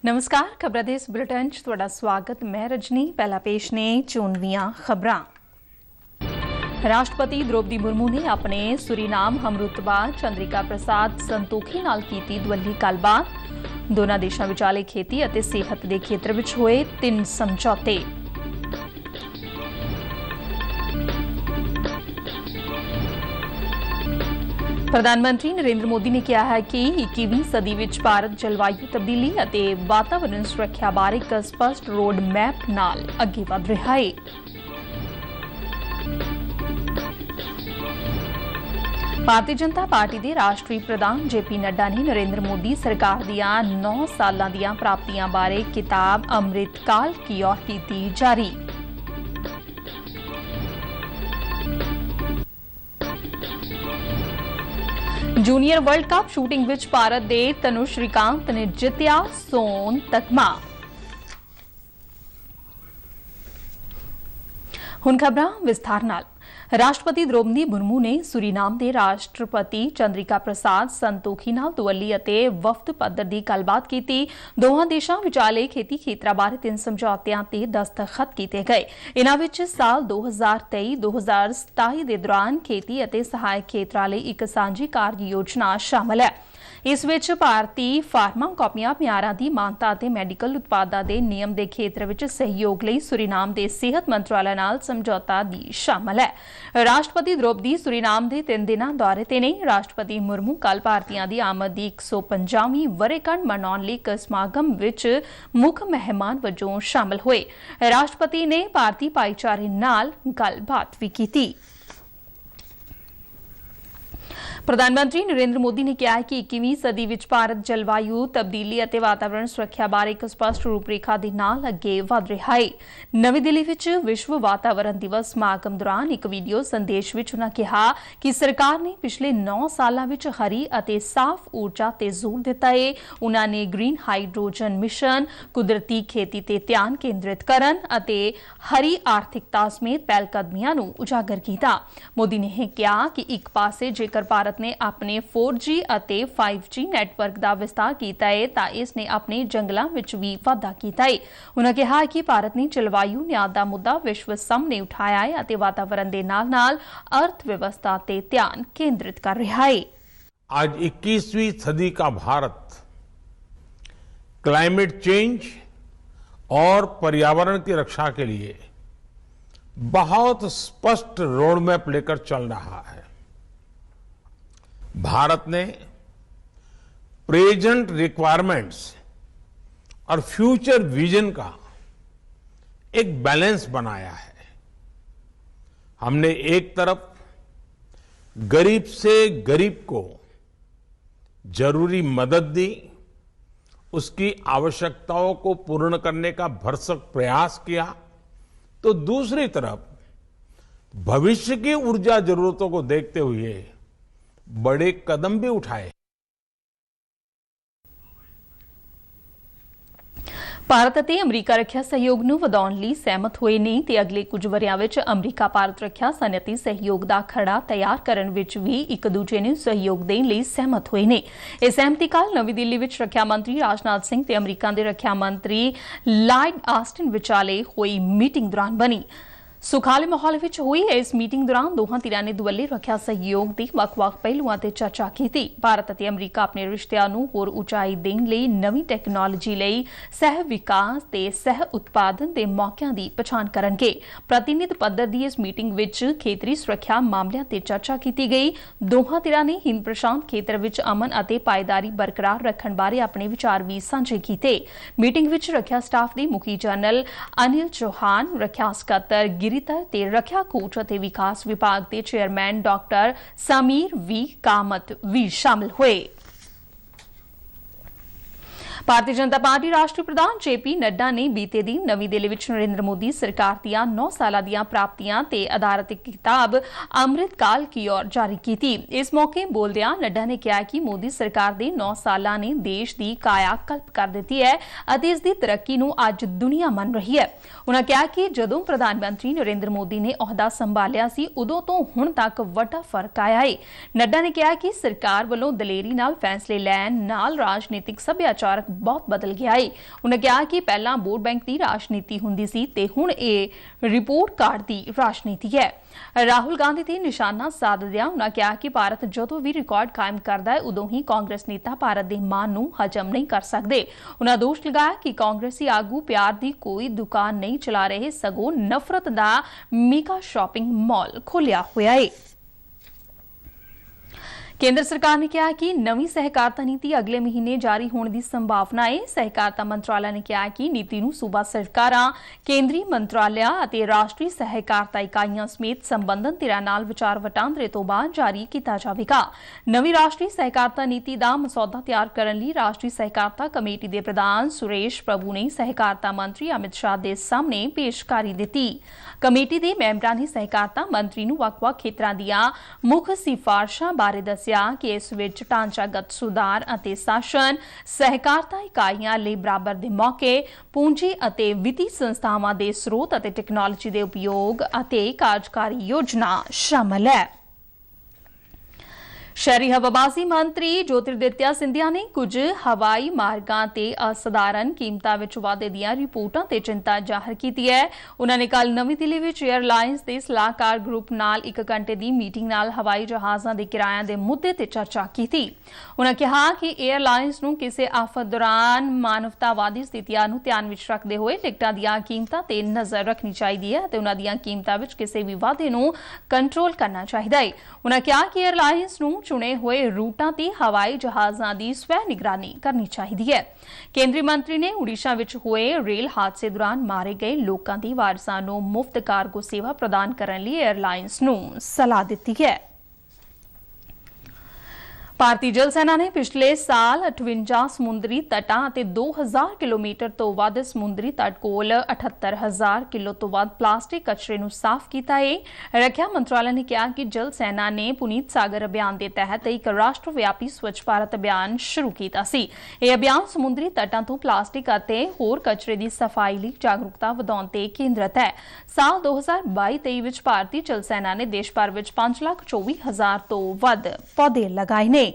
नमस्कार, खबरां दे इस बुलेटिन च तुहाडा स्वागत। मैं रजनी। पहला पेश ने चोनवीआं खबरां। राष्ट्रपति द्रौपदी मुर्मू ने अपने सुरीनाम हमरुतबा चंद्रिका प्रसाद संतोखी नाल कीती दुवल्ली गलबात। दोनां देशां विचाले खेती अते सेहत दे खेतर विच होए 3 समझौते। प्रधानमंत्री नरेंद्र मोदी ने कहा है कि 21वीं सदी विच भारत जलवायु तब्दीली अते वातावरण सुरक्षा बारे एक स्पष्ट रोड मैप नाल अगे वध रहा है। भारतीय जनता पार्टी के राष्ट्रीय प्रधान जेपी नड्डा ने नरेंद्र मोदी सरकार दियां 9 सालां दियां प्राप्तियां बारे किताब अमृतकाल की ओर कीती जारी। जूनियर वर्ल्ड कप शूटिंग विच भारत दे तनु श्रीकांत ने जित्या सोन तगमा। हुण खबरां विस्तार नाल। राष्ट्रपति द्रौपदी मुर्मू ने सुरीनाम के राष्ट्रपति चंद्रिका प्रसाद संतोखी नाल दुवल्ली अते वफद पद्धर की गलबात की। दोवां देशां विचाले खेती खेतरां बारे 3 समझौतियां ते दस्तखत किए गए। इन्हां विच साल 2023-2027 के दौरान खेती अते सहायक खेतरां लई एक सांझी कार्य योजना शामिल है। इस विच भारती फार्मा कापियां म्यारां दी मानता अते मैडिकल उत्पादां दे नियम दे खेतर विच सहयोग लई सुरीनाम दे सेहत मंत्रालय नाल समझौता भी शामिल है। राष्ट्रपति द्रौपदी सुरीनाम दे 3 दिनां दौरे ते ने। राष्ट्रपति मुर्मू कल भारतीयां दी आमद दी 150वीं वरेगंढ मनाउण लई इक समागम विच मुख मेहमान वजों शामिल होए। राष्ट्रपति ने भारतीय भाईचारे नाल गलबात भी कीती। प्रधानमंत्री नरेंद्र मोदी ने कहा है कि 21वीं सदी विच भारत जलवायु तब्दीली अते वातावरण सुरक्षा बारे एक स्पष्ट रूपरेखा दे नाल अगे वध रहा है। नवी दिल्ली विच विश्व वातावरण दिवस समागम दौरान एक वीडियो संदेश विच उन्होंने कहा कि सरकार ने पिछले 9 सालां विच हरी अते साफ ऊर्जा ते जोर दिता है। उन्होंने ग्रीन हाइड्रोजन मिशन, कुदरती खेती ते ध्यान केंद्रित करन अते हरी आर्थिकता समेत पहलकदमियां नूं उजागर किया। मोदी ने कहा कि एक पासे जेकर भारत ने अपने 4G अते 5G नेटवर्क का विस्तार किया है तो इसने अपने जंगलों विच भी वाधा किया है। उन्होंने कहा कि भारत ने जलवायु न्याय का मुद्दा विश्व सामने उठाया है अते वातावरण के नाल-नाल अर्थव्यवस्था ते ध्यान केंद्रित कर रहा है। आज 21वीं सदी का भारत क्लाइमेट चेंज और पर्यावरण की रक्षा के लिए बहुत स्पष्ट रोड मैप लेकर चल रहा है। भारत ने प्रेजेंट रिक्वायरमेंट्स और फ्यूचर विजन का एक बैलेंस बनाया है। हमने एक तरफ गरीब से गरीब को जरूरी मदद दी, उसकी आवश्यकताओं को पूर्ण करने का भरसक प्रयास किया, तो दूसरी तरफ भविष्य की ऊर्जा जरूरतों को देखते हुए बड़े कदम भी उठाए। भारत ਅਤੇ ਅਮਰੀਕਾ ਰੱਖਿਆ ਸਹਿਯੋਗ ਨੂੰ ਵਧਾਉਣ ਲਈ ਸਹਿਮਤ ਹੋਏ ਨੇ ਤੇ ਅਗਲੇ ਕੁਝ ਵਰਿਆਂ ਵਿੱਚ ਅਮਰੀਕਾ ਭਾਰਤ ਰੱਖਿਆ ਸਨਅਤੀ ਸਹਿਯੋਗ ਦਾ ਖੜਾ ਤਿਆਰ ਕਰਨ ਵਿੱਚ ਵੀ ਇੱਕ ਦੂਜੇ ਨੂੰ ਸਹਿਯੋਗ ਦੇਣ ਲਈ ਸਹਿਮਤ ਹੋਏ ਨੇ। ਇਹ ਸਹਿਮਤੀ ਕੱਲ੍ਹ ਨਵੀਂ ਦਿੱਲੀ ਵਿੱਚ ਰੱਖਿਆ ਮੰਤਰੀ ਰਾਜਨਾਥ ਸਿੰਘ ਤੇ ਅਮਰੀਕਾ ਦੇ ਰੱਖਿਆ ਮੰਤਰੀ ਲਾਇਡ ਆਸਟਨ ਵਿਚਾਲੇ ਹੋਈ ਮੀਟਿੰਗ ਦੌਰਾਨ ਬਣੀ। सुखाले माहौल विच हुई इस मीटिंग दौरान दोहां धिरां ने दुवल्ले रखिया सहयोग की ਵੱਖ-ਵੱਖ पहलुआं ते चर्चा की। भारत ਅਤੇ अमरीका अपने रिश्तिਆਂ ਨੂੰ ਹੋਰ ਉਚਾਈ ਦੇਣ ਲਈ ਨਵੀਂ ਟੈਕਨੋਲੋਜੀ ਲਈ ਸਹਿ ਵਿਕਾਸ ਤੇ ਸਹਿ ਉਤਪਾਦਨ ਦੇ ਮੌਕਿਆਂ ਦੀ ਪਛਾਣ ਕਰਨਗੇ। ਪ੍ਰਤੀਨਿਧ ਪੱਧਰ ਦੀ ਇਸ ਮੀਟਿੰਗ ਵਿੱਚ ਖੇਤਰੀ ਸੁਰੱਖਿਆ ਮਾਮਲਿਆਂ ਤੇ ਚਰਚਾ ਕੀਤੀ ਗਈ। ਦੋਹਾਂ धिरां ने ਹਿੰਦ ਪ੍ਰਸ਼ਾਂਤ ਖੇਤਰ ਵਿੱਚ ਅਮਨ ਅਤੇ ਪਾਇਦਾਰੀ ਬਰਕਰਾਰ ਰੱਖਣ ਬਾਰੇ ਆਪਣੇ ਵਿਚਾਰ ਵੀ ਸਾਂਝੇ ਕੀਤੇ। ਮੀਟਿੰਗ ਵਿੱਚ ਰੱਖਿਆ ਸਟਾਫ ਦੇ ਮੁਖੀ ਜਨਰਲ ਅਨਿਲ ਚੌਹਾਨ, ਰੱਖਿਆ ਸਕੱਤਰ गिरितर ते रखिया कोच और विकास विभाग के chairman doctor Sameer V Kamat भी शामिल हुए। भारतीय जनता पार्टी राष्ट्रीय प्रधान जेपी नड्डा ने बीते दिन नवी दिल्ली विच नरेंद्र मोदी सरकार दियां 9 सालां दियां प्राप्तियां ते आधारित एक किताब अमृतकाल की ओर जारी की। इस मौके बोलदियां नड्डा ने कहा कि मोदी सरकार दे 9 सालां ने देश की काया कल्प कर दी है अते इस दी तरक्की नूं अज दुनिया मन रही है। उन्होंने कहा कि जदों प्रधानमंत्री नरेंद्र मोदी ने अहुदा संभालिया सी उदों तो हुण तक वड्डा फर्क आया है। नड्डा ने कहा कि सरकार वल्लों दलेरी नाल फैसले लैण नाल राजनीतिक सभ्याचारक बहुत बदल गया है। उन्होंने कहा कि पहला वोट बैंक की राजनीति हुंदी सी ते हुण ये रिपोर्ट कार्ड की राजनीति है। राहुल गांधी ते निशाना साधदिया उन्होंने कहा कि भारत जदों भी रिकॉर्ड कायम करता है उदों ही कांग्रेस नेता भारत के मान नूं हजम नहीं कर सकते। उन्होंने दोष लगाया कि कांग्रेसी आगू प्यार की कोई दुकान नहीं चला रहे, सगों नफरत का मेगा शॉपिंग मॉल खोलिया हुआ है। केंद्र सरकार ने कहा कि नवी सहकारिता नीति अगले महीने जारी होने की संभावना है। सहकारिता मंत्रालय ने कहा कि नीति नूं सूबा सरकारां, केंद्रीय मंत्रालय अते राष्ट्रीय सहकारिता इकाइयां समेत संबंधित धिरां नाल विचार वटांदरे तो बाद जारी किया जाएगा। नवी राष्ट्रीय सहकारिता नीति का मसौदा तैयार करने लई राष्ट्रीय सहकारिता कमेटी के प्रधान सुरेश प्रभु ने सहकारिता मंत्री अमित शाह के सामने पेशकारी दी। कमेटी के मैंबरां ने सहकारिता मंत्री नूं वख-वख खेतरां दीआं मुख सिफारिशां बारे दस्सिया कि इस विच ढांचागत सुधार अते शासन, सहकारिता इकाइयां लई बराबर दे मौके, पूंजी अते वित्तीय संस्थावां दे स्रोत अते टैक्नोलॉजी दे उपयोग अते कार्यकारी योजना शामिल है। शहरी हवाबाजी मंत्री ज्योतिरादित्य सिंधिया ने कुछ हवाई मार्गां ते असाधारण कीमतां विच वाधे दीआं रिपोर्टां ते चिंता जाहिर की है। उन्होंने कल नवी दिल्ली विच एयरलाइंस के सलाहकार ग्रुप नाल 1 घंटे की मीटिंग नाल हवाई जहाज़ां दे किरायां दे मुद्दे ते चर्चा की। उन्होंने कहा कि एयरलाइंस नूं किसी आफत दौरान मानवतावादी स्थितियां नूं ध्यान विच रखते हुए टिकटां दीआं कीमतां ते नज़र रखनी चाहिए है ते उन्हां दीआं कीमतां विच किसी भी वाधे नूं कंट्रोल करना चाहिए है। उन्होंने कहा कि एयरलाइंस नूं चुने हुए रूटां ते हवाई जहाज़ां की स्वै निगरानी करनी चाहिए है। केंद्रीय मंत्री ने उड़ीसा विच हुए रेल हादसे दौरान मारे गए लोगों की वारसां नूं मुफ्त कार्गो सेवा प्रदान करने लई एयरलाइंस नूं सलाह दी है। भारतीय जल सेना ने पिछले साल 58 समुद्री तटां ਅਤੇ 2000 किलोमीटर तो वध समुद्री तट कोल 78,000 किलो तो वध प्लास्टिक कचरे ਨੂੰ साफ किया है। रक्षा मंत्रालय ने कहा कि जल सेना ने पुनीत सागर अभियान के तहत एक राष्ट्रव्यापी स्वच्छ भारत अभियान शुरू किया सी। यह अभियान समुद्री तटां तो प्लास्टिक ਅਤੇ होर कचरे की सफाई ਲਈ जागरूकता ਵਧਾਉਣ ਤੇ ਕੇਂਦਰਿਤ है। साल 2022-23 ਵਿੱਚ भारतीय जल सेना ने देश भर ਵਿੱਚ 5,24,000 ਤੋਂ ਵੱਧ पौधे लगाए ने।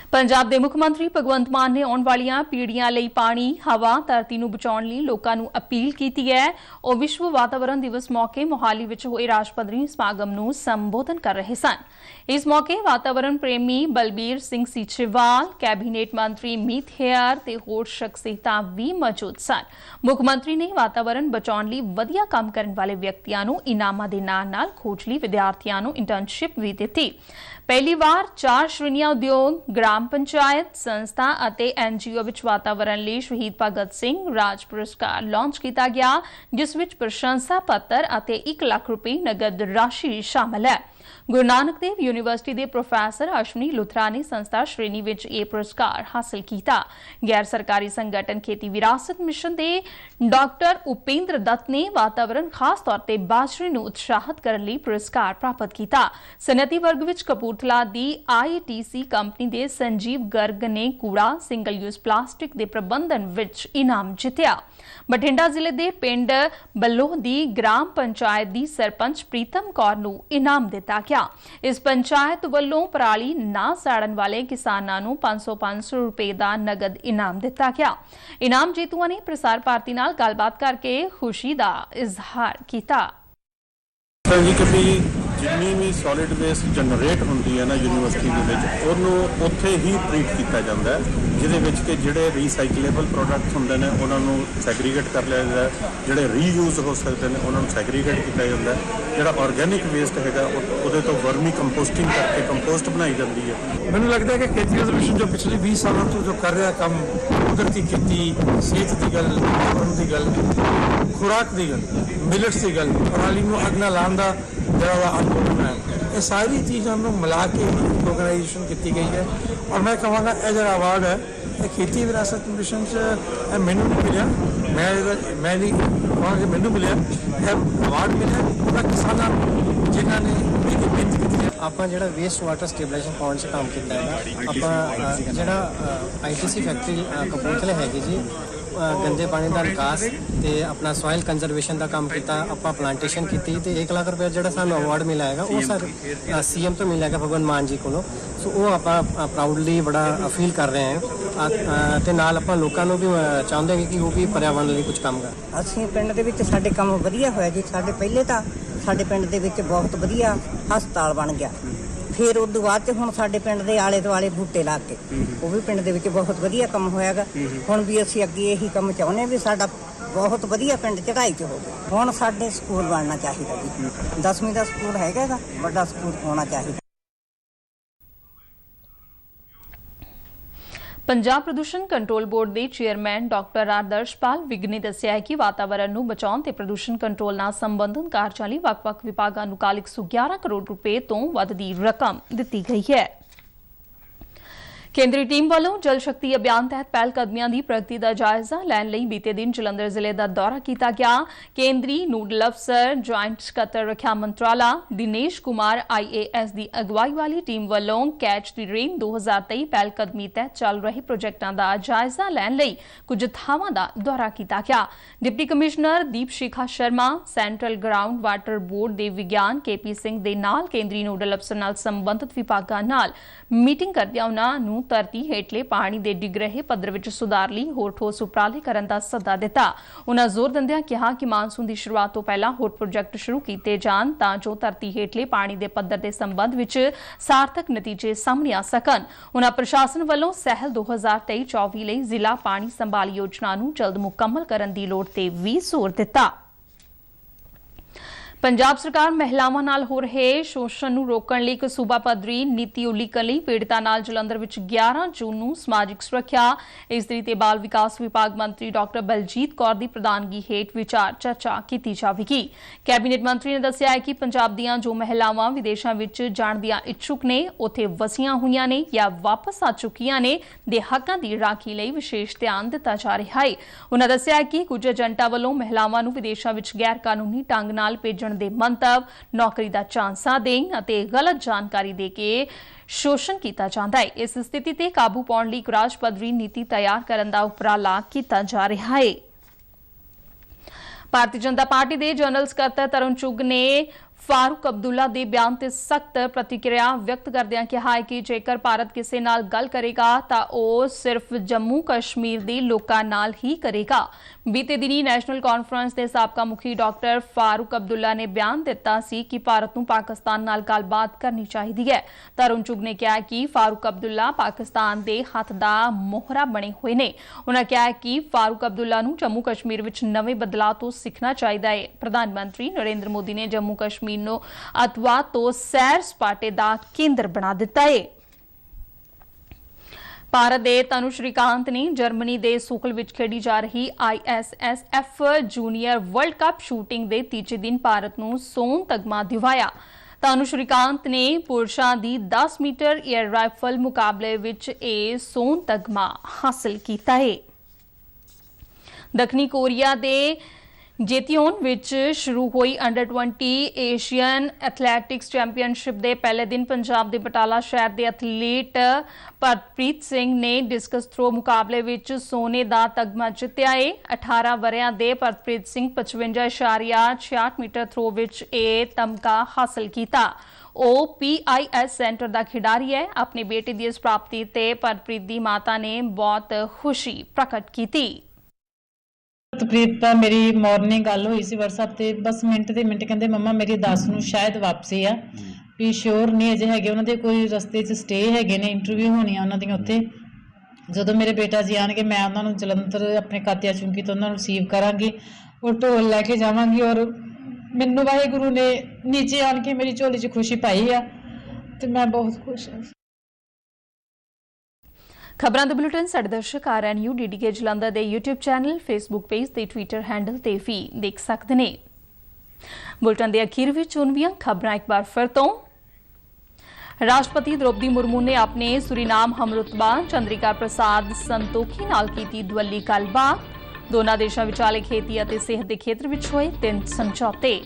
पंजाब के मुख्यमंत्री भगवंत मान ने आने वालियां पीढ़ियां लई पानी, हवा, धरती नूं बचाउण लई लोकां नूं अपील की है। ਉਹ विश्व वातावरण दिवस मौके मोहाली विच होए राजपद्धरी समागम नूं संबोधन कर रहे सन। इस मौके वातावरण प्रेमी बलबीर सिंह सीचेवाल, कैबिनेट मंत्री मीत हेयर ते होर शख्सियतां भी मौजूद सन। मुख्यमंत्री ने वातावरण बचाउण लई वधिया काम करन वाले व्यक्तियां नूं इनामां दे नाल-नाल खोज लई विद्यार्थियों नूं इंटर्नशिप भी दित्ती। पहली बार 4 श्रेणियां उद्योग, ग्राम पंचायत, संस्था अते एनजीओ विच वातावरण लई शहीद भगत सिंह राज पुरस्कार लॉन्च किया गया, जिस विच प्रशंसा पत्र अते 1 लाख रुपए नगद राशि शामिल है। गुरु नानक देव यूनिवर्सिटी के प्रोफैसर अश्विनी लुथरा ने संस्था श्रेणी विच यह पुरस्कार हासिल किया। गैर सरकारी संगठन खेती विरासत मिशन के डॉक्टर उपेंद्र दत्त ने वातावरण खास तौर पर बाजरे नूं उत्साहित करने लई पुरस्कार प्राप्त किया। सनअती वर्ग विच कपूरथला की ITC कंपनी के संजीव गर्ग ने कूड़ा सिंगल यूज प्लास्टिक के प्रबंधन विच इनाम जितया। बठिंडा जिले के पिंड बल्लोह की ग्राम पंचायत की सरपंच प्रीतम कौर नूं इनाम दिता गया। इस पंचायत वालों पराली ना साड़न वाले किसानों नूं 500 रुपए का नगद इनाम दिता गया। इनाम जेतुओं ने प्रसार भारती नाल गलबात करके खुशी का इजहार किया। जिन्नी भी सॉलिड वेस्ट जनरेट होंदी है ना यूनिवर्सिटी के उत्थे ही ट्रीट किया जाता है, जिहदे कि जिहड़े रीसाइकलेबल प्रोडक्ट्स होंदे ने उन्होंने सैग्रीगेट कर लिया जाता है, जिहड़े रीयूज हो सकते हैं उन्होंने सैग्रीगेट किया जाता है, जिहड़ा ऑर्गेनिक वेस्ट है उहदे तो वर्मी कंपोस्टिंग करके कंपोस्ट बनाई जाती है। मैनूं लगता है कि खेती एग्जीबिशन जो पिछले 20 सालों तो जो कर रहा काम कुदरती खेती, सेहत की गल, की गल, खुराक की गल, मिलट्स की गल, पराली नूं अग नाल लाउण दा जिहड़ा अंदोलन है, ये सारी चीज़ों में मिला के ही ऑर्गेनाइजेशन की गई है। और मैं कहूँगा यह जो अवार्ड है ये खेती विरासत मिशन से मैनू नहीं मिले, मैं नहीं कहूँगा कि मैनू मिले, यह अवार्ड मिले पूरा किसानों जिन्होंने मेहनत की। आप जो वेस्ट वाटर स्टेबलाइजेशन पॉइंट से काम किया है, आप जो ITC फैक्ट्री कपूरथले हैगी जी, गंदे पानी का निकास ते अपना सॉइल कंजरवेशन का काम किया, अपना प्लांटेशन की ते 1 लाख रुपये जो सानू अवार्ड मिला है वो सर CM तो मिला है भगवंत मान जी को। सो वो आप प्राउडली बड़ा फील कर रहे हैं ते नाल ਆਪਾਂ ਲੋਕਾਂ ਨੂੰ ਵੀ ਚਾਹੁੰਦੇ ਹਾਂ ਕਿ ਉਹ ਵੀ पर्यावरण ਲਈ ਕੁਝ ਕੰਮ ਕਰਨ। ਅਸੀਂ ਪਿੰਡ ਦੇ ਵਿੱਚ ਸਾਡੇ ਕੰਮ ਵਧੀਆ ਹੋਇਆ ਜੀ। ਸਾਡੇ ਪਹਿਲੇ ਤਾਂ ਸਾਡੇ ਪਿੰਡ ਦੇ ਵਿੱਚ ਬਹੁਤ ਵਧੀਆ ਹਸਪਤਾਲ ਬਣ ਗਿਆ, ਫਿਰ ਉਸ ਤੋਂ ਬਾਅਦ ਹੁਣ ਸਾਡੇ ਪਿੰਡ ਦੇ ਆਲੇ ਦੁਆਲੇ ਬੂਟੇ ਲਾ ਕੇ ਉਹ ਵੀ ਪਿੰਡ ਦੇ ਵਿੱਚ ਬਹੁਤ ਵਧੀਆ ਕੰਮ ਹੋਇਆਗਾ। ਹੁਣ ਵੀ ਅਸੀਂ ਅੱਗੇ ਇਹੀ ਕੰਮ ਚਾਹੁੰਦੇ ਹਾਂ ਵੀ ਸਾਡਾ ਬਹੁਤ ਵਧੀਆ ਪਿੰਡ ਚੜ੍ਹਾਈ 'ਚ ਹੋਵੇ। ਹੁਣ ਸਾਡੇ ਸਕੂਲ ਬਣਨਾ ਚਾਹੀਦਾ ਜੀ, 10ਵੀਂ ਦਾ ਸਕੂਲ ਹੈਗਾ ਗਾ, ਵੱਡਾ ਸਕੂਲ ਹੋਣਾ ਚਾਹੀਦਾ। ਪੰਜਾਬ ਪ੍ਰਦੂਸ਼ਣ ਕੰਟਰੋਲ ਬੋਰਡ ਦੇ ਚੇਅਰਮੈਨ ਡਾਕਟਰ ਆਦਰਸ਼ਪਾਲ ਵਿਗ ਨੇ ਦੱਸਿਆ ਹੈ ਕਿ ਵਾਤਾਵਰਣ ਨੂੰ ਬਚਾਉਣ ਤੇ ਪ੍ਰਦੂਸ਼ਣ ਕੰਟਰੋਲ ਨਾਲ ਸੰਬੰਧਿਤ ਕਾਰਜਾਂ ਲਈ ਵੱਖ-ਵੱਖ ਵਿਭਾਗਾਂ ਨੂੰ ਕੱਲ੍ਹ 111 ਕਰੋੜ ਰੁਪਏ ਤੋਂ ਵੱਧ ਦੀ ਰਕਮ ਦਿੱਤੀ ਗਈ ਹੈ। ਕੇਂਦਰੀ ਟੀਮ ਵੱਲੋਂ ਜਲ ਸ਼ਕਤੀ ਅਭਿਆਨ ਤਹਿਤ ਪਹਿਲ ਕਦਮੀਆਂ ਦੀ ਪ੍ਰਗਤੀ ਦਾ ਜਾਇਜ਼ਾ ਲੈਣ ਲਈ ਬੀਤੇ ਦਿਨ ਜਲੰਧਰ ਜ਼ਿਲ੍ਹੇ ਦਾ ਦੌਰਾ ਕੀਤਾ ਗਿਆ। ਕੇਂਦਰੀ ਨੂਡਲ ਅਫਸਰ ਜੁਆਇੰਟ ਸਕੱਤਰ ਰੱਖਿਆ ਮੰਤਰਾਲਾ ਦਿਨੇਸ਼ ਕੁਮਾਰ IAS ਦੀ ਅਗਵਾਈ ਵਾਲੀ ਟੀਮ ਵੱਲੋਂ ਕੈਚ ਦੀ ਰੇਨ 2023 ਪਹਿਲ ਕਦਮੀ ਤਹਿਤ ਚੱਲ ਰਹੇ ਪ੍ਰੋਜੈਕਟਾਂ ਦਾ ਜਾਇਜ਼ਾ ਲੈਣ ਲਈ ਕੁਝ ਥਾਵਾਂ ਦਾ ਦੌਰਾ ਕੀਤਾ ਗਿਆ। Deputy commissioner Deep Shikha Sharma, central ground water board ਦੇ ਵਿਗਿਆਨ KP ਸਿੰਘ ਦੇ ਨਾਲ ਕੇਂਦਰੀ ਨੂਡਲ ਅਫਸਰ ਨਾਲ ਸੰਬੰਧਿਤ ਵਿਭਾਗਾਂ ਨਾਲ ਮੀਟਿੰਗ ਕਰਦਿਆਂ ਉਨ੍ਹਾਂ ਨੂੰ ਧਰਤੀ ਹੇਠਲੇ ਪਾਣੀ ਦੇ ਡਿੱਗ ਰਹੇ ਪੱਧਰ ਵਿੱਚ ਸੁਧਾਰ ਲਈ ਹੋਰ ਠੋਸ ਉਪਰਾਲੇ ਕਰਨ ਦਾ ਸੱਦਾ ਦਿੱਤਾ। ਉਨ੍ਹਾਂ ਜ਼ੋਰ ਦਿੰਦਿਆਂ ਕਿਹਾ ਕਿ ਮਾਨਸੂਨ ਦੀ ਸ਼ੁਰੂਆਤ ਤੋਂ ਪਹਿਲਾਂ ਹੋਰ ਪ੍ਰੋਜੈਕਟ ਸ਼ੁਰੂ ਕੀਤੇ ਜਾਣ ਤਾਂ ਜੋ ਧਰਤੀ ਹੇਠਲੇ ਪਾਣੀ ਦੇ ਪੱਧਰ ਦੇ ਸੰਬੰਧ ਵਿੱਚ ਸਾਰਥਕ ਨਤੀਜੇ ਸਾਹਮਣੇ ਆ ਸਕਣ। ਉਨ੍ਹਾਂ ਪ੍ਰਸ਼ਾਸਨ ਵੱਲੋਂ ਸਹਿਲ 2023-24 ਲਈ ਜ਼ਿਲ੍ਹਾ ਪਾਣੀ ਸੰਭਾਲ ਯੋਜਨਾ ਨੂੰ ਜਲਦ ਮੁਕੰਮਲ ਕਰਨ ਦੀ ਲੋੜ ਤੇ ਵੀ ਜ਼ੋਰ ਦਿੱਤਾ। ਪੰਜਾਬ ਸਰਕਾਰ ਮਹਿਲਾਵਾਂ ਨਾਲ ਹੋ ਰਹੇ ਸ਼ੋਸ਼ਣ ਨੂੰ ਰੋਕਣ ਲਈ ਇੱਕ ਸੂਬਾ ਪੱਧਰੀ ਨੀਤੀ ਉਲੀਕਣ ਲਈ ਪੀੜਤਾਂ ਨਾਲ ਜਲੰਧਰ ਵਿੱਚ 11 ਜੂਨ ਨੂੰ ਸਮਾਜਿਕ ਸੁਰੱਖਿਆ, ਇਸਤਰੀ ਤੇ ਬਾਲ ਵਿਕਾਸ ਵਿਭਾਗ ਮੰਤਰੀ ਡਾਕਟਰ ਬਲਜੀਤ ਕੌਰ ਦੀ ਪ੍ਰਧਾਨਗੀ ਹੇਠ ਵਿਚਾਰ ਚਰਚਾ ਕੀਤੀ ਜਾਵੇਗੀ। ਕੈਬਨਿਟ ਮੰਤਰੀ ਨੇ ਦੱਸਿਆ ਹੈ ਕਿ ਪੰਜਾਬ ਦੀਆਂ ਜੋ ਮਹਿਲਾਵਾਂ ਵਿਦੇਸ਼ਾਂ ਵਿੱਚ ਜਾਣ ਦੀਆਂ ਇੱਛੁਕ ਨੇ, ਉੱਥੇ ਵਸੀਆਂ ਹੋਈਆਂ ਨੇ ਜਾਂ ਵਾਪਸ ਆ ਚੁੱਕੀਆਂ ਨੇ, ਦੇ ਹੱਕਾਂ ਦੀ ਰਾਖੀ ਲਈ ਵਿਸ਼ੇਸ਼ ਧਿਆਨ ਦਿੱਤਾ ਜਾ ਰਿਹਾ ਹੈ। ਉਨ੍ਹਾਂ ਦੱਸਿਆ ਕਿ ਕੁਝ ਏਜੰਟਾਂ ਵੱਲੋਂ ਮਹਿਲਾਵਾਂ ਨੂੰ ਵਿਦੇਸ਼ਾਂ ਵਿੱਚ ਗੈਰ ਕਾਨੂੰਨੀ ਢੰਗ ਨਾਲ ਭੇਜਣ ਦੇ ਮੰਤਵ, ਨੌਕਰੀ ਦਾ ਝਾਂਸਾ ਦੇਣ ਅਤੇ ਗਲਤ ਜਾਣਕਾਰੀ ਦੇ ਕੇ ਸ਼ੋਸ਼ਣ ਕੀਤਾ ਜਾਂਦਾ ਹੈ। ਇਸ ਸਥਿਤੀ ਤੇ ਕਾਬੂ ਪਾਉਣ ਲਈ ਇੱਕ ਰਾਜ ਪੱਧਰੀ ਨੀਤੀ ਤਿਆਰ ਕਰਨ ਦਾ ਉਪਰਾਲਾ ਕੀਤਾ ਜਾ ਰਿਹਾ ਹੈ। ਭਾਰਤੀ ਜਨਤਾ ਪਾਰਟੀ ਦੇ ਜਨਰਲ ਸਕੱਤਰ ਤਰੁਣ ਚੁੱਗ ਨੇ ਫਾਰੂਕ ਅਬਦੁੱਲਾ ਦੇ ਬਿਆਨ ਤੇ ਸਖਤ ਪ੍ਰਤੀਕਿਰਿਆ ਵਿਅਕਤ ਕਰਦਿਆਂ ਕਿਹਾ ਹੈ ਕਿ ਜੇਕਰ ਭਾਰਤ ਕਿਸੇ ਨਾਲ ਗੱਲ ਕਰੇਗਾ ਤਾਂ ਉਹ ਸਿਰਫ ਜੰਮੂ ਕਸ਼ਮੀਰ ਦੇ ਲੋਕਾਂ ਨਾਲ ਹੀ ਕਰੇਗਾ। ਬੀਤੇ ਦਿਨੀ ਨੈਸ਼ਨਲ ਕਾਨਫਰੰਸ ਦੇ ਸਾਬਕਾ ਮੁਖੀ ਡਾਕਟਰ ਫਾਰੂਕ ਅਬਦੁੱਲਾ ਨੇ ਬਿਆਨ ਦਿੱਤਾ ਸੀ ਕਿ ਭਾਰਤ ਨੂੰ ਪਾਕਿਸਤਾਨ ਨਾਲ ਗੱਲਬਾਤ ਕਰਨੀ ਚਾਹੀਦੀ ਹੈ। ਤਰੁਣ ਚੁੱਗ ਨੇ ਕਿਹਾ ਕਿ ਫਾਰੂਕ ਅਬਦੁੱਲਾ ਪਾਕਿਸਤਾਨ ਦੇ ਹੱਥ ਦਾ ਮੋਹਰਾ ਬਣੇ ਹੋਏ ਨੇ। ਉਨ੍ਹਾਂ ਕਿਹਾ ਕਿ ਫਾਰੂਕ ਅਬਦੁੱਲਾ ਨੂੰ ਜੰਮੂ ਕਸ਼ਮੀਰ ਵਿੱਚ ਨਵੇਂ ਬਦਲਾਅ ਤੋਂ ਸਿੱਖਣਾ ਚਾਹੀਦਾ ਹੈ। ਪ੍ਰਧਾਨ ਮੰਤਰੀ ਨਰਿੰਦਰ ਮੋਦੀ ਨੇ ਜੰਮੂ ਕਸ਼ਮੀਰ ਨੂੰ ਅਤਵਾਦ ਤੋਂ ਸੈਰ ਸਪਾਟੇ ਦਾ ਕੇਂਦਰ ਬਣਾ ਦਿੱਤਾ ਹੈ। ਭਾਰਤ ਦੇ ਤਨੂ ਸ਼੍ਰੀਕਾਂਤ ਨੇ ਜਰਮਨੀ ਦੇ ਸੂਕਲ ਵਿੱਚ ਖੇਡੀ ਜਾ ਰਹੀ ISSF junior world cup shooting ਦੇ ਤੀਜੇ ਦਿਨ ਭਾਰਤ ਨੂੰ ਸੋਨ ਤਗਮਾ ਦਿਵਾਇਆ। ਤਨੂ ਸ਼੍ਰੀਕਾਂਤ ਨੇ ਪੁਰਸ਼ਾਂ ਦੀ 10 ਮੀਟਰ ਏਅਰ ਰਾਈਫਲ ਮੁਕਾਬਲੇ ਵਿੱਚ ਇਹ ਸੋਨ ਤਗਮਾ ਹਾਸਲ ਕੀਤਾ ਹੈ। ਦੱਖਣੀ ਕੋਰੀਆ ਦੇ ਜੇਤਿਓਨ ਵਿੱਚ ਸ਼ੁਰੂ ਹੋਈ ਅੰਡਰ-20 ਏਸ਼ੀਅਨ ਐਥਲੈਟਿਕਸ ਚੈਂਪੀਅਨਸ਼ਿਪ ਦੇ ਪਹਿਲੇ ਦਿਨ ਪੰਜਾਬ ਦੇ ਬਟਾਲਾ ਸ਼ਹਿਰ ਦੇ ਐਥਲੀਟ ਪਰਪ੍ਰੀਤ ਸਿੰਘ ਨੇ ਡਿਸਕਸ ਥਰੋ ਮੁਕਾਬਲੇ ਵਿੱਚ ਸੋਨੇ ਦਾ ਤਗਮਾ ਜਿੱਤਿਆ ਹੈ। 18 ਵਰ੍ਹਿਆਂ ਦੇ ਪਰਪ੍ਰੀਤ ਸਿੰਘ 55.66 ਮੀਟਰ ਥਰੋ ਵਿੱਚ ਇਹ ਤਮਗਾ ਹਾਸਲ ਕੀਤਾ। ਉਹ PIS ਸੈਂਟਰ ਦਾ ਖਿਡਾਰੀ ਹੈ। ਆਪਣੇ ਬੇਟੇ ਦੀ ਇਸ ਪ੍ਰਾਪਤੀ ਤੇ ਪਰਪ੍ਰੀਤ ਦੀ ਮਾਤਾ ਨੇ ਬਹੁਤ ਖੁਸ਼ੀ ਪ੍ਰਗਟ ਕੀਤੀ। ਪ੍ਰੀਤ ਤਾਂ ਮੇਰੀ ਮਾਰਨਿੰਗ ਗੱਲ ਹੋਈ ਸੀ WhatsApp ਤੇ, ਬਸ ਮਿੰਟ ਦੇ ਮਿੰਟ ਕਹਿੰਦੇ ਮੰਮਾ ਮੇਰੀ 10 ਨੂੰ ਸ਼ਾਇਦ ਵਾਪਸੀ ਆ, ਵੀ ਸ਼ੋਰ ਨਹੀਂ ਅਜੇ ਹੈਗੇ, ਉਹਨਾਂ ਦੇ ਕੋਈ ਰਸਤੇ 'ਚ ਸਟੇ ਹੈਗੇ ਨੇ, ਇੰਟਰਵਿਊ ਹੋਣੀਆਂ ਉਹਨਾਂ ਦੀਆਂ ਉੱਥੇ। ਜਦੋਂ ਮੇਰੇ ਬੇਟਾ ਜੀ ਆਣਗੇ ਮੈਂ ਉਹਨਾਂ ਨੂੰ ਜਲੰਧਰ ਆਪਣੇ ਕਾਤਿਆ ਚੁੰਕੀ ਤੋਂ ਉਹਨਾਂ ਨੂੰ ਰਿਸੀਵ ਕਰਾਂਗੀ ਔਰ ਢੋਲ ਲੈ ਕੇ ਜਾਵਾਂਗੀ। ਔਰ ਮੈਨੂੰ ਵਾਹਿਗੁਰੂ ਨੇ ਨੀਚੇ ਆਣ ਕੇ ਮੇਰੀ ਝੋਲੀ 'ਚ ਖੁਸ਼ੀ ਪਾਈ ਆ ਤੇ ਮੈਂ ਬਹੁਤ ਖੁਸ਼ ਹਾਂ। ਖਬਰਾਂ ਦਾ ਬੁਲੇਟਿਨ ਸਾਡੇ ਦਰਸ਼ਕ RNU DDK ਜਲੰਧਰ ਦੇ YouTube ਚੈਨਲ, Facebook ਪੇਜ ਤੇ Twitter ਹੈਂਡਲ ਤੇ ਵੀ ਦੇਖ ਸਕਦੇ ਨੇ। ਬੁਲੇਟਿਨ ਦੇ ਅਖੀਰ ਵਿੱਚ ਉਨਵੀਆਂ ਖਬਰਾਂ ਇੱਕ ਵਾਰ ਫਿਰ ਤੋਂ। ਰਾਸ਼ਟਰਪਤੀ ਦ੍ਰੋਪਦੀ ਮੁਰਮੂ ਨੇ ਆਪਣੇ ਸੁਰੀਨਾਮ ਹਮਰੁਤਬਾ ਚੰਦਰਿਕਾ ਪ੍ਰਸਾਦ ਸੰਤੋਖੀ ਨਾਲ ਕੀਤੀ ਦੁਵੱਲੀ ਗੱਲਬਾਤ। ਦੋਨਾਂ ਦੇਸ਼ਾਂ ਵਿਚਾਲੇ ਖੇਤੀ ਅਤੇ ਸਿਹਤ ਦੇ ਖੇਤਰ ਵਿੱਚ ਹੋਏ 3 ਸਮਝੌਤੇ।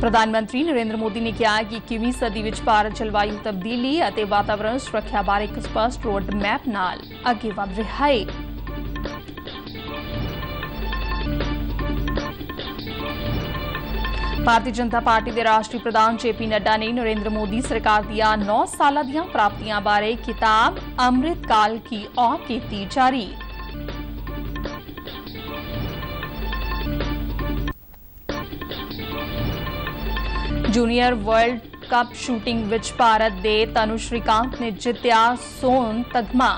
प्रधानमंत्री नरेंद्र मोदी ने कहा कि 21वीं सदी विच भारत जलवायु तब्दीली ਅਤੇ वातावरण सुरक्षा बारे एक स्पष्ट रोड मैप नाल अगे वध रहा है। भारतीय जनता पार्टी के राष्ट्रीय प्रधान जेपी नड्डा ने नरेंद्र मोदी सरकार दियां 9 साल दियां प्राप्तियां बारे किताब अमृत काल की और की जारी। जूनियर वर्ल्ड कप शूटिंग विच भारत दे तनु श्रीकांत ने जित्या सोन तगमा।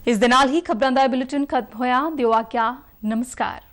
इस दे नाल ही खबरां दा बुलेटिन खत्म होया। दिओ आज्ञा, नमस्कार।